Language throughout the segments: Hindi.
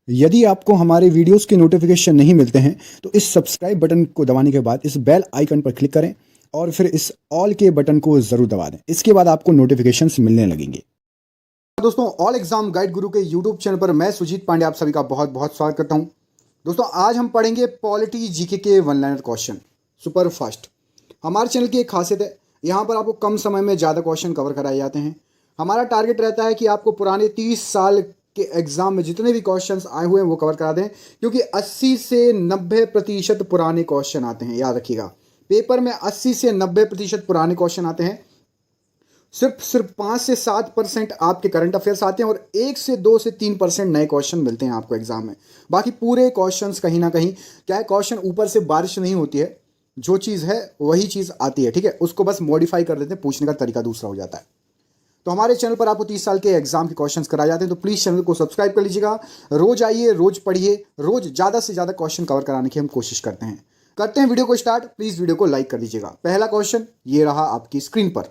यदि आपको हमारे वीडियोस के नोटिफिकेशन नहीं मिलते हैं तो इस सब्सक्राइब बटन को दबाने के बाद इस बेल आइकन पर क्लिक करें और फिर इस ऑल के बटन को ज़रूर दबा दें। इसके बाद आपको नोटिफिकेशंस मिलने लगेंगे। दोस्तों, ऑल एग्जाम गाइड गुरु के यूट्यूब चैनल पर मैं सुजीत पांडे आप सभी का बहुत बहुत स्वागत करता हूं। दोस्तों, आज हम पढ़ेंगे पॉलिटी जीके के one liner question super fast. हमारे चैनल की एक खासियत है, यहाँ पर आपको कम समय में ज़्यादा क्वेश्चन कवर कराए जाते हैं। हमारा टारगेट रहता है कि आपको पुराने 30 साल के एग्जाम में जितने भी क्वेश्चंस आए हुए हैं वो कवर करा दें, क्योंकि 80 से 90% पुराने क्वेश्चन आते हैं। याद रखिएगा, पेपर में 80 से 90% पुराने क्वेश्चन आते हैं। सिर्फ 5 से 7% आपके करंट अफेयर्स आते हैं और 1 से 2 से 3% नए क्वेश्चन मिलते हैं आपको एग्जाम में। बाकी पूरे क्वेश्चंस कहीं ना कहीं क्या है, क्वेश्चन ऊपर से बारिश नहीं होती है, जो चीज़ है वही चीज़ आती है। ठीक है, उसको बस मॉडिफाई कर देते हैं, पूछने का तरीका दूसरा हो जाता है। तो हमारे चैनल पर आपको 30 साल के एग्जाम के क्वेश्चंस कराए जाते हैं, तो प्लीज़ चैनल को सब्सक्राइब कर लीजिएगा। रोज आइए, रोज पढ़िए, रोज ज़्यादा से ज़्यादा क्वेश्चन कवर कराने की हम कोशिश करते हैं वीडियो को स्टार्ट। प्लीज़ वीडियो को लाइक कर दीजिएगा। पहला क्वेश्चन ये रहा आपकी स्क्रीन पर।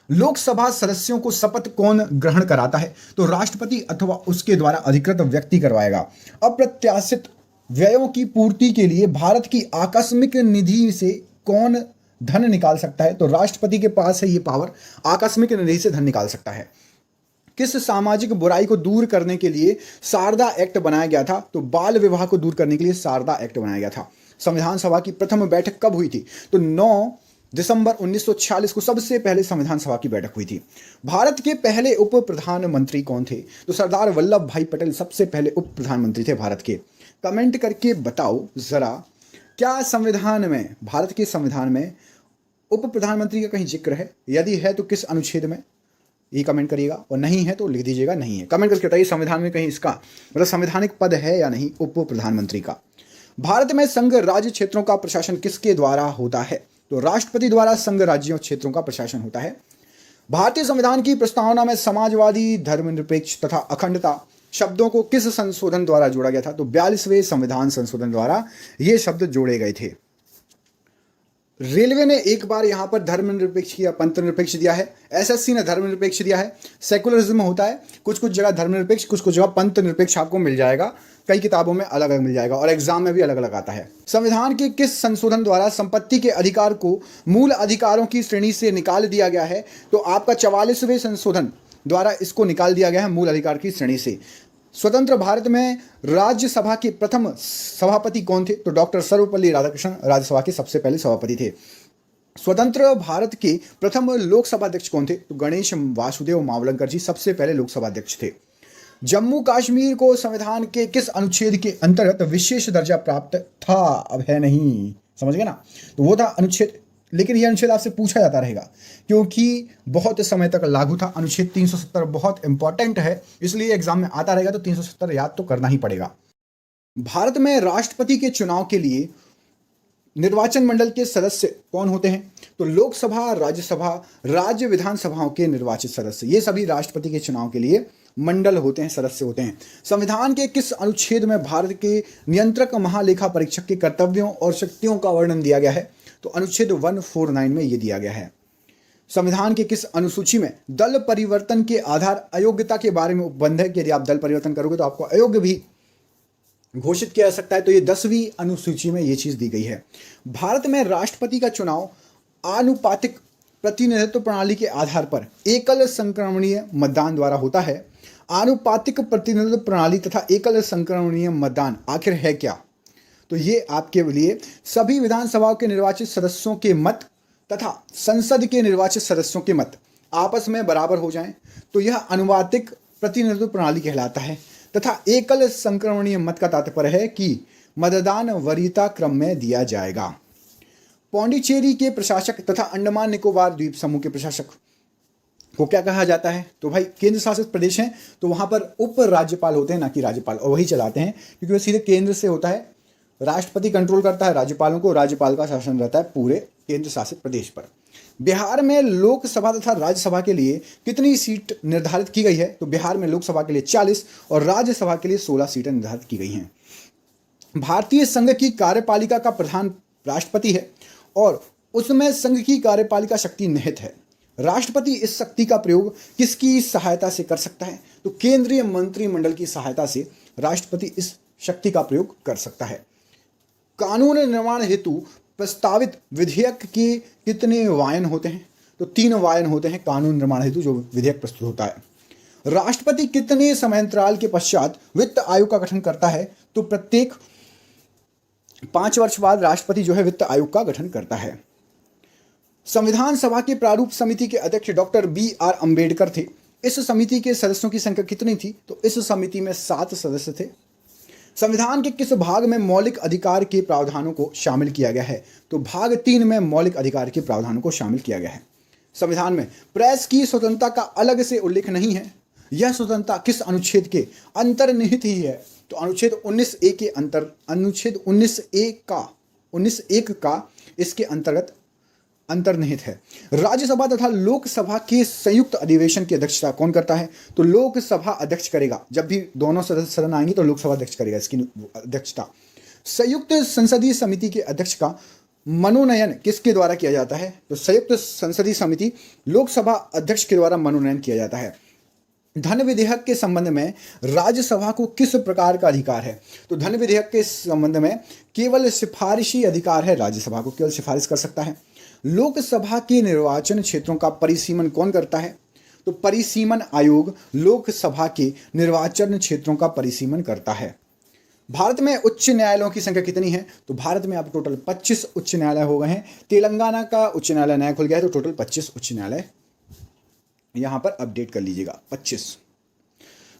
लोकसभा सदस्यों को शपथ कौन ग्रहण कराता है? तो राष्ट्रपति अथवा उसके द्वारा अधिकृत व्यक्ति करवाएगा। अप्रत्याशित व्ययों की पूर्ति के लिए भारत की आकस्मिक निधि से कौन धन निकाल सकता है? तो राष्ट्रपति के पास है ये पावर, आकस्मिक निधि से धन निकाल सकता है। किस सामाजिक बुराई को दूर करने के लिए शारदा एक्ट बनाया गया था? तो बाल विवाह को दूर करने के लिए शारदा एक्ट बनाया गया था। संविधान सभा की प्रथम बैठक कब हुई थी? तो 9 दिसंबर 1946 को सबसे पहले संविधान सभा की बैठक हुई थी। भारत के पहले उप प्रधानमंत्री कौन थे? तो सरदार वल्लभ भाई पटेल सबसे पहले उप प्रधानमंत्री थे भारत के। कमेंट करके बताओ जरा, क्या संविधान में, भारत के संविधान में उप प्रधानमंत्री का कहीं जिक्र है? यदि है तो किस अनुच्छेद में? ये कमेंट करिएगा, और नहीं है तो लिख दीजिएगा नहीं है। कमेंट करके बताइए संविधान में कहीं इसका मतलब संवैधानिक पद है या नहीं उप प्रधानमंत्री का। भारत में संघ राज्य क्षेत्रों का प्रशासन किसके द्वारा होता है? तो राष्ट्रपति द्वारा संघ राज्यों क्षेत्रों का प्रशासन होता है। भारतीय संविधान की प्रस्तावना में समाजवादी, धर्मनिरपेक्ष तथा अखंडता शब्दों को किस संशोधन द्वारा जोड़ा गया था? तो 42वें संविधान संशोधन द्वारा ये शब्द जोड़े गए थे। रेलवे ने एक बार यहां पर धर्मनिरपेक्ष या पंथ निरपेक्ष दिया है, एसएससी ने धर्मनिरपेक्ष दिया है। सेकुलरिज्म होता है, कुछ कुछ जगह धर्मनिरपेक्ष, कुछ कुछ जगह पंथ निरपेक्ष आपको मिल जाएगा। कई किताबों में अलग अलग मिल जाएगा और एग्जाम में भी अलग अलग आता है। संविधान के किस संशोधन द्वारा संपत्ति के अधिकार को मूल अधिकारों की श्रेणी से निकाल दिया गया है? तो आपका 44वें संशोधन द्वारा इसको निकाल दिया गया है मूल अधिकार की श्रेणी से। स्वतंत्र भारत में राज्यसभा के प्रथम सभापति कौन थे? तो डॉक्टर सर्वपल्ली राधाकृष्णन राज्यसभा के सबसे पहले सभापति थे। स्वतंत्र भारत के प्रथम लोकसभा अध्यक्ष कौन थे? तो गणेश वासुदेव मावलंकर जी सबसे पहले लोकसभा अध्यक्ष थे। जम्मू कश्मीर को संविधान के किस अनुच्छेद के अंतर्गत विशेष दर्जा प्राप्त था? अब है नहीं, समझ गए ना? तो वो था अनुच्छेद, लेकिन यह अनुच्छेद आपसे पूछा जाता रहेगा क्योंकि बहुत समय तक लागू था। अनुच्छेद 370 बहुत इंपॉर्टेंट है, इसलिए एग्जाम में आता रहेगा, तो 370 याद तो करना ही पड़ेगा। भारत में राष्ट्रपति के चुनाव के लिए निर्वाचन मंडल के सदस्य कौन होते हैं? तो लोकसभा, राज्यसभा, राज्य विधानसभाओं के निर्वाचित सदस्य, ये सभी राष्ट्रपति के चुनाव के लिए मंडल होते हैं, सदस्य होते हैं। संविधान के किस अनुच्छेद में भारत के नियंत्रक महालेखा परीक्षक के कर्तव्यों और शक्तियों का वर्णन दिया गया है? तो अनुच्छेद 149 में ये दिया गया है। संविधान के किस अनुसूची में दल परिवर्तन के आधार अयोग्यता के बारे में उपबंध है कि यदि आप दल परिवर्तन करोगे तो आपको अयोग्य भी घोषित किया जा सकता है? तो ये 10वीं अनुसूची में ये चीज दी गई है। भारत में राष्ट्रपति का चुनाव आनुपातिक प्रतिनिधित्व प्रणाली के आधार पर एकल संक्रमणीय मतदान द्वारा होता है। आनुपातिक प्रतिनिधित्व प्रणाली तथा एकल संक्रमणीय मतदान आखिर है क्या? तो ये आपके लिए सभी विधानसभाओं के निर्वाचित सदस्यों के मत तथा संसद के निर्वाचित सदस्यों के मत आपस में बराबर हो जाएं, तो यह आनुपातिक प्रतिनिधित्व प्रणाली कहलाता है। तथा एकल संक्रमणीय मत का तात्पर्य है कि मतदान वरीयता क्रम में दिया जाएगा। पौंडीचेरी के प्रशासक तथा अंडमान निकोबार द्वीप समूह के प्रशासक को क्या कहा जाता है? तो भाई केंद्र शासित प्रदेश हैं, तो वहां पर उप राज्यपाल होते हैं, ना कि राज्यपाल, और वही चलाते हैं क्योंकि वो सीधे केंद्र से होता है। राष्ट्रपति कंट्रोल करता है राज्यपालों को, राज्यपाल का शासन रहता है पूरे केंद्र शासित प्रदेश पर। बिहार में लोकसभा तथा राज्यसभा के लिए कितनी सीट निर्धारित की गई है? तो बिहार में लोकसभा के लिए 40 और राज्यसभा के लिए 16 सीटें निर्धारित की गई हैं। भारतीय संघ की कार्यपालिका का प्रधान राष्ट्रपति है और उसमें संघ की कार्यपालिका शक्ति निहित है। राष्ट्रपति इस शक्ति का प्रयोग किसकी सहायता से कर सकता है? तो केंद्रीय मंत्रिमंडल की सहायता से राष्ट्रपति इस शक्ति का प्रयोग कर सकता है। कानून निर्माण हेतु प्रस्तावित विधेयक के कितने वायन होते हैं? तो 3 वायन होते हैं कानून निर्माण हेतु जो विधेयक प्रस्तुत होता है। राष्ट्रपति कितने समयांतराल के पश्चात वित्त आयोग का गठन करता है? तो प्रत्येक 5 वर्ष बाद राष्ट्रपति जो है वित्त आयोग का गठन करता है। संविधान सभा के प्रारूप समिति के अध्यक्ष डॉक्टर BR अम्बेडकर थे। इस समिति के सदस्यों की संख्या कितनी थी? तो इस समिति में 7 सदस्य थे। संविधान के किस भाग में मौलिक अधिकार के प्रावधानों को शामिल किया गया है? तो भाग 3 में मौलिक अधिकार के प्रावधानों को शामिल किया गया है। संविधान में प्रेस की स्वतंत्रता का अलग से उल्लेख नहीं है। यह स्वतंत्रता किस अनुच्छेद के अंतर्निहित ही है? तो अनुच्छेद 19A के अनुच्छेद 19(1) का इसके अंतर्गत अंतर्निहित है। राज्यसभा तथा लोकसभा के संयुक्त अधिवेशन की अध्यक्षता कौन करता है? तो लोकसभा अध्यक्ष करेगा। जब भी दोनों सदस्य सदन आएंगे तो लोकसभा अध्यक्ष करेगा इसकी अध्यक्षता। संयुक्त संसदीय समिति के अध्यक्ष का मनोनयन किसके द्वारा किया जाता है? तो संयुक्त संसदीय समिति लोकसभा अध्यक्ष के द्वारा मनोनयन किया जाता है। धन विधेयक के संबंध में राज्यसभा को किस प्रकार का अधिकार है? तो धन विधेयक के संबंध में केवल सिफारिशी अधिकार है। राज्यसभा को केवल सिफारिश कर सकता है। लोकसभा के निर्वाचन क्षेत्रों का परिसीमन कौन करता है? तो परिसीमन आयोग लोकसभा के निर्वाचन क्षेत्रों का परिसीमन करता है। भारत में उच्च न्यायालयों की संख्या कितनी है? तो भारत में अब टोटल 25 उच्च न्यायालय हो गए हैं। तेलंगाना का उच्च न्यायालय नया खुल गया है, तो टोटल 25 उच्च न्यायालय यहां पर अपडेट कर लीजिएगा, 25।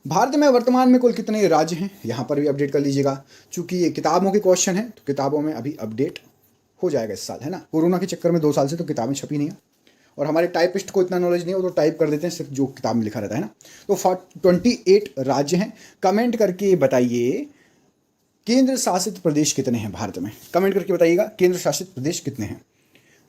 भारत में वर्तमान में कुल कितने राज्य हैं? यहां पर भी अपडेट कर लीजिएगा। चूंकि ये किताबों के क्वेश्चन है तो किताबों में अभी अपडेट हो जाएगा इस साल, है ना। कोरोना के चक्कर में 2 साल से तो किताबें छपी नहीं है और हमारे टाइपिस्ट को इतना नॉलेज नहीं है, वो तो टाइप कर देते हैं सिर्फ जो किताब में लिखा रहता है ना। तो 28 राज्य हैं। कमेंट करके बताइए केंद्र शासित प्रदेश कितने हैं भारत में? कमेंट करके बताइएगा केंद्र शासित प्रदेश कितने हैं।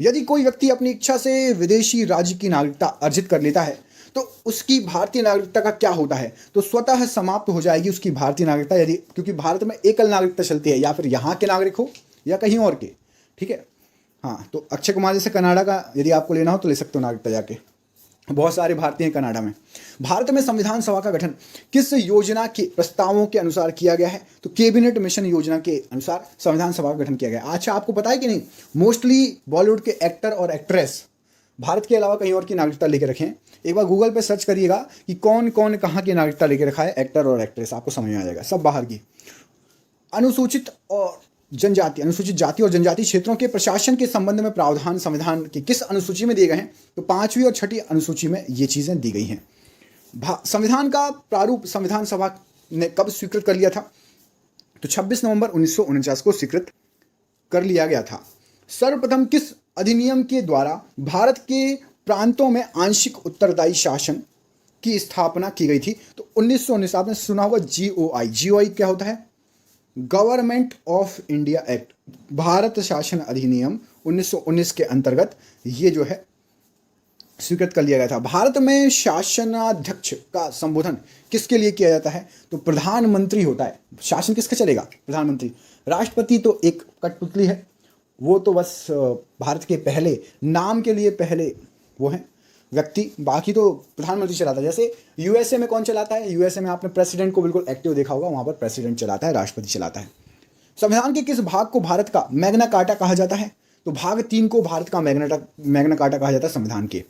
यदि कोई व्यक्ति अपनी इच्छा से विदेशी राज्य की नागरिकता अर्जित कर लेता है तो उसकी भारतीय नागरिकता का क्या होता है? तो स्वतः समाप्त हो जाएगी उसकी भारतीय नागरिकता, यदि क्योंकि भारत में एकल नागरिकता चलती है, या फिर यहाँ के नागरिक हो या कहीं और के, ठीक है। हाँ, तो अक्षय कुमार जैसे कनाडा का यदि आपको लेना हो तो ले सकते हो नागरिकता जाके, बहुत सारे भारतीय हैं कनाडा में। भारत में संविधान सभा का गठन किस योजना के प्रस्तावों के अनुसार किया गया है? तो कैबिनेट मिशन योजना के अनुसार संविधान सभा का गठन किया गया। अच्छा, आपको पता है कि नहीं, मोस्टली बॉलीवुड के एक्टर और एक्ट्रेस भारत के अलावा कहीं और की नागरिकता लेके रखे हैं। एक बार गूगल पे सर्च करिएगा कि कौन कौन कहाँ की नागरिकता लेके रखा है एक्टर और एक्ट्रेस, आपको समझ में आ जाएगा, सब बाहर की। अनुसूचित जाति और जनजाति क्षेत्रों के प्रशासन के संबंध में प्रावधान संविधान की किस अनुसूची में दिए गए हैं? तो 5वीं और 6ठी अनुसूची में ये चीजें दी गई हैं। संविधान का प्रारूप संविधान सभा ने कब स्वीकृत कर लिया था? तो 26 नवंबर 1949 को स्वीकृत कर लिया गया था। सर्वप्रथम किस अधिनियम के द्वारा भारत के प्रांतों में आंशिक उत्तरदायी शासन की स्थापना की गई थी? तो 1919, आपने सुना होगा GOI। GOI क्या होता है? Government of India act, Bharat शासन अधिनियम 1919 के अंतर्गत ये जो है स्वीकृत कर लिया गया था। भारत में शासनाध्यक्ष का संबोधन किसके लिए किया जाता है? तो प्रधानमंत्री होता है। शासन किसका चलेगा? प्रधानमंत्री। राष्ट्रपति तो एक कठपुतली है, वो तो बस भारत के पहले नाम के लिए पहले वो है व्यक्ति, बाकी तो प्रधानमंत्री चलाता है। जैसे यूएसए में कौन चलाता है? यूएसए में आपने प्रेसिडेंट को बिल्कुल एक्टिव देखा होगा, वहां पर प्रेसिडेंट चलाता है, राष्ट्रपति चलाता है। संविधान के किस भाग को भारत का मैग्ना कार्टा कहा जाता है? तो भाग 3 को भारत का मैग्ना कार्टा कहा जाता है संविधान के।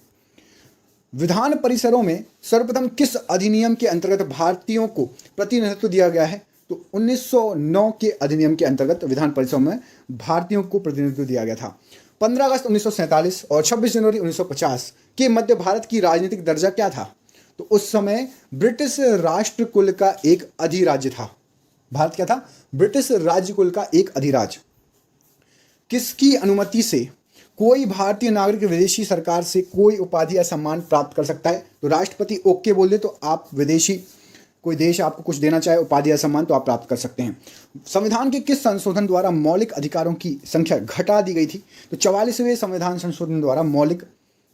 विधान परिसरों में सर्वप्रथम किस अधिनियम के अंतर्गत भारतीयों को प्रतिनिधित्व दिया गया है? तो 1909 के अधिनियम के अंतर्गत विधान परिसरों में भारतीयों को प्रतिनिधित्व दिया गया था। 15 अगस्त 1947 और 26 जनवरी 1950 के मध्य भारत की राजनीतिक दर्जा क्या था? तो उस समय ब्रिटिश राष्ट्र कुल का एक अधिराज्य था। भारत क्या था? ब्रिटिश राज्य कुल का एक अधिराज्य। किसकी अनुमति से कोई भारतीय नागरिक विदेशी सरकार से कोई उपाधि या सम्मान प्राप्त कर सकता है? तो राष्ट्रपति ओके बोल दे तो आप विदेशी कोई देश आपको कुछ देना चाहे उपाधि या सम्मान तो आप प्राप्त कर सकते हैं। संविधान के किस संशोधन द्वारा मौलिक अधिकारों की संख्या घटा दी गई थी? तो 44वें संविधान संशोधन द्वारा मौलिक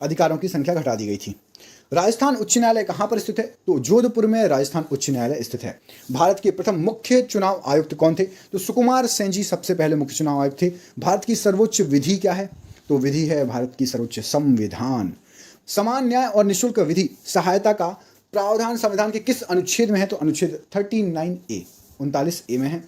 अधिकारों की संख्या घटा दी गई थी। राजस्थान उच्च न्यायालय कहाँ पर स्थित है? तो जोधपुर में राजस्थान उच्च न्यायालय स्थित है। भारत के प्रथम मुख्य चुनाव आयुक्त कौन थे? तो सुकुमार सेन जी सबसे पहले मुख्य चुनाव आयुक्त थे। भारत की सर्वोच्च विधि क्या है? तो विधि है भारत की सर्वोच्च संविधान। समान न्याय और निःशुल्क विधि सहायता का प्रावधान संविधान के किस अनुच्छेद में है? तो अनुच्छेद 39A। 39A में है।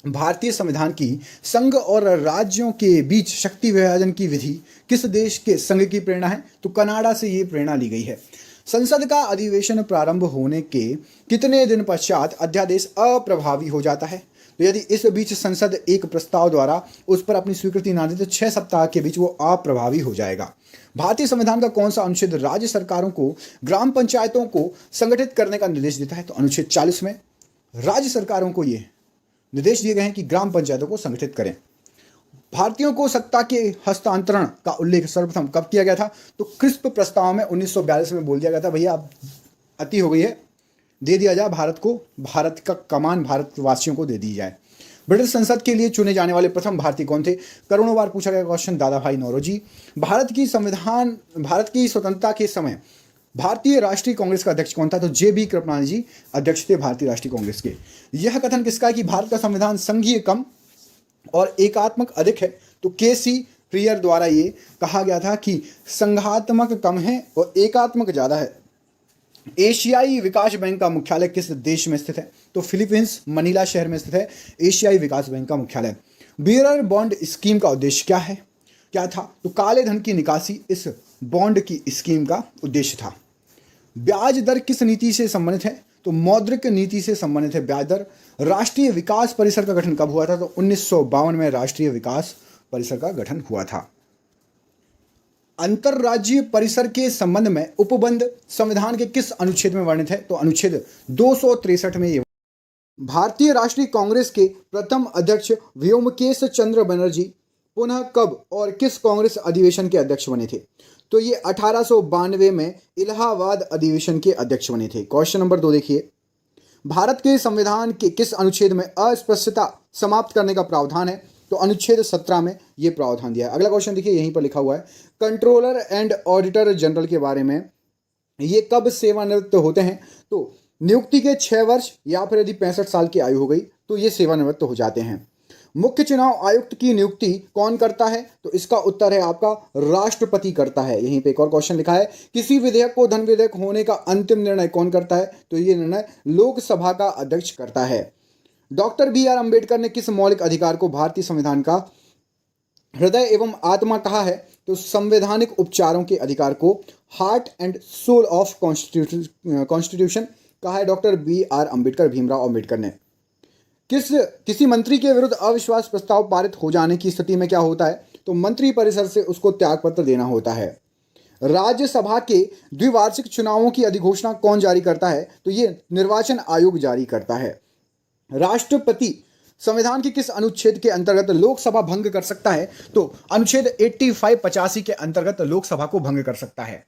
भारतीय संविधान की संघ और राज्यों के बीच शक्ति विभाजन की विधि किस देश के संघ की प्रेरणा है? तो कनाडा से ये प्रेरणा ली गई है। संसद का अधिवेशन प्रारंभ होने के कितने दिन पश्चात अध्यादेश अप्रभावी हो जाता है? तो यदि इस बीच संसद एक प्रस्ताव द्वारा उस पर अपनी स्वीकृति ना दे तो 6 सप्ताह के बीच वो अप्रभावी हो जाएगा। भारतीय संविधान का कौन सा अनुच्छेद राज्य सरकारों को ग्राम पंचायतों को संगठित करने का निर्देश देता है? तो अनुच्छेद 40 में राज्य सरकारों को ये निर्देश दिए गए हैं कि ग्राम पंचायतों को संगठित करें। भारतीयों को सत्ता के हस्तांतरण का उल्लेख सर्वप्रथम कब किया गया था? तो क्रिस्प प्रस्ताव में 1942 में बोल दिया गया था, भैया अब अति हो गई है, दे दिया जाए भारत को, भारत का कमान भारतवासियों को दे दी जाए। ब्रिटिश संसद के लिए चुने जाने वाले प्रथम भारतीय कौन थे? करोड़ों बार पूछा गया क्वेश्चन, दादा भाई नौरोजी। भारत की स्वतंत्रता के समय भारतीय राष्ट्रीय कांग्रेस का अध्यक्ष कौन था? तो JB कृपलानी जी अध्यक्ष थे भारतीय राष्ट्रीय कांग्रेस के। यह कथन किसका है कि भारत का संविधान संघीय कम और एकात्मक अधिक है? तो KC प्रियर द्वारा ये कहा गया था कि संघात्मक कम है और एकात्मक ज्यादा है। एशियाई विकास बैंक का मुख्यालय किस देश में स्थित है? तो फिलीपींस मनीला शहर में स्थित है एशियाई विकास बैंक का मुख्यालय। बियरर बॉन्ड स्कीम का उद्देश्य क्या था? तो काले धन की निकासी इस बॉन्ड की स्कीम का उद्देश्य था। ब्याज दर किस नीति से संबंधित है? तो मौद्रिक नीति से संबंधित है ब्याज दर। राष्ट्रीय विकास परिषद का गठन कब हुआ था? तो 1952 में राष्ट्रीय विकास परिषद का गठन हुआ था। अंतरराज्यीय परिसर के संबंध में उपबंध संविधान के किस अनुच्छेद में वर्णित है? तो अनुच्छेद 263 में। भारतीय राष्ट्रीय कांग्रेस के प्रथम अध्यक्ष व्योमकेश चंद्र बनर्जी पुनः कब और किस कांग्रेस अधिवेशन के अध्यक्ष बने थे? तो ये 1892 में इलाहाबाद अधिवेशन के अध्यक्ष बने थे। क्वेश्चन नंबर 2 देखिए, भारत के संविधान के किस अनुच्छेद में अस्पृश्यता समाप्त करने का प्रावधान है? तो अनुच्छेद 17 में ये प्रावधान दिया है। अगला क्वेश्चन देखिए, यहीं पर लिखा हुआ है, कंट्रोलर एंड ऑडिटर जनरल के बारे में, ये कब सेवानिवृत्त होते हैं? तो नियुक्ति के 6 वर्ष या फिर यदि 65 साल की आयु हो गई तो ये सेवानिवृत्त हो जाते हैं। मुख्य चुनाव आयुक्त की नियुक्ति कौन करता है? तो इसका उत्तर है आपका राष्ट्रपति करता है। यहीं पे एक और क्वेश्चन लिखा है, किसी विधेयक को धन विधेयक होने का अंतिम निर्णय कौन करता है? तो ये निर्णय लोकसभा का अध्यक्ष करता है। डॉक्टर BR अम्बेडकर ने किस मौलिक अधिकार को भारतीय संविधान का हृदय एवं आत्मा कहा है? तो संवैधानिक उपचारों के अधिकार को heart and soul of constitution कहा है डॉक्टर BR अम्बेडकर, भीमराव अम्बेडकर ने। किसी मंत्री के विरुद्ध अविश्वास प्रस्ताव पारित हो जाने की स्थिति में क्या होता है? तो मंत्री परिषद से उसको त्यागपत्र देना होता है। राज्यसभा के द्विवार्षिक चुनावों की अधिघोषणा कौन जारी करता है? तो ये निर्वाचन आयोग जारी करता है। राष्ट्रपति संविधान के किस अनुच्छेद के अंतर्गत लोकसभा भंग कर सकता है? तो अनुच्छेद 85 के अंतर्गत लोकसभा को भंग कर सकता है।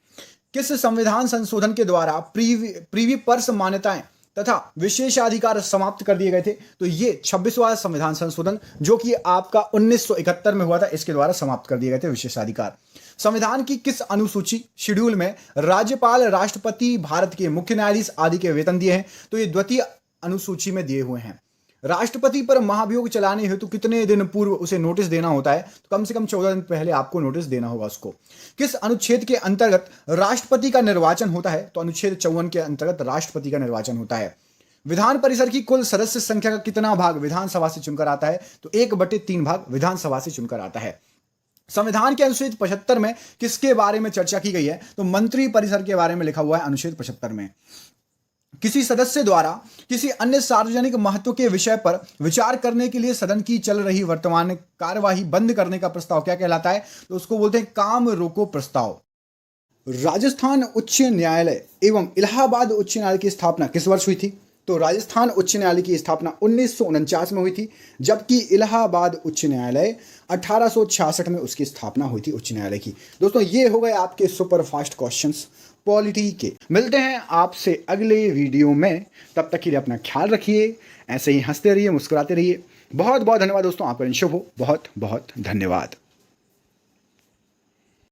किस संविधान संशोधन के द्वारा प्रीवी पर्स मान्यताएं तथा विशेषाधिकार समाप्त कर दिए गए थे? तो ये 26वां संविधान संशोधन जो कि आपका 1971 में हुआ था, इसके द्वारा समाप्त कर दिए गए थे विशेषाधिकार। संविधान की किस अनुसूची शेड्यूल में राज्यपाल, राष्ट्रपति, भारत के मुख्य न्यायाधीश आदि के वेतन दिए हैं? तो ये द्वितीय अनुसूची में दिए हुए हैं। राष्ट्रपति पर महाभियोग चलाने हेतु कितने दिन पूर्व उसे नोटिस देना होता है? तो कम से कम 14 दिन पहले आपको नोटिस देना होगा उसको। किस अनुच्छेद के अंतर्गत राष्ट्रपति का निर्वाचन होता है? तो अनुच्छेद 54 के अंतर्गत राष्ट्रपति का निर्वाचन होता है। विधान परिषद की कुल सदस्य संख्या का कितना भाग विधानसभा से चुनकर आता है? तो 1/3 भाग विधानसभा से चुनकर आता है। संविधान के अनुच्छेद 75 में किसके बारे में चर्चा की गई है? तो मंत्री परिषद के बारे में लिखा हुआ है अनुच्छेद 75 में। किसी सदस्य द्वारा किसी अन्य सार्वजनिक महत्व के विषय पर विचार करने के लिए सदन की चल रही वर्तमान कार्यवाही बंद करने का प्रस्ताव क्या कहलाता है? तो उसको बोलते हैं काम रोको प्रस्ताव। राजस्थान उच्च न्यायालय एवं इलाहाबाद उच्च न्यायालय की स्थापना किस वर्ष हुई थी? तो राजस्थान उच्च न्यायालय की स्थापना 1949 में हुई थी, जबकि इलाहाबाद उच्च न्यायालय 1866 में उसकी स्थापना हुई थी उच्च न्यायालय की। दोस्तों, ये हो गए आपके सुपर फास्ट क्वेश्चंस पॉलिटी के। मिलते हैं आपसे अगले वीडियो में, तब तक के लिए अपना ख्याल रखिए, ऐसे ही हंसते रहिए, मुस्कुराते रहिए। बहुत बहुत धन्यवाद दोस्तों, आपका दिन शुभ हो। बहुत बहुत धन्यवाद।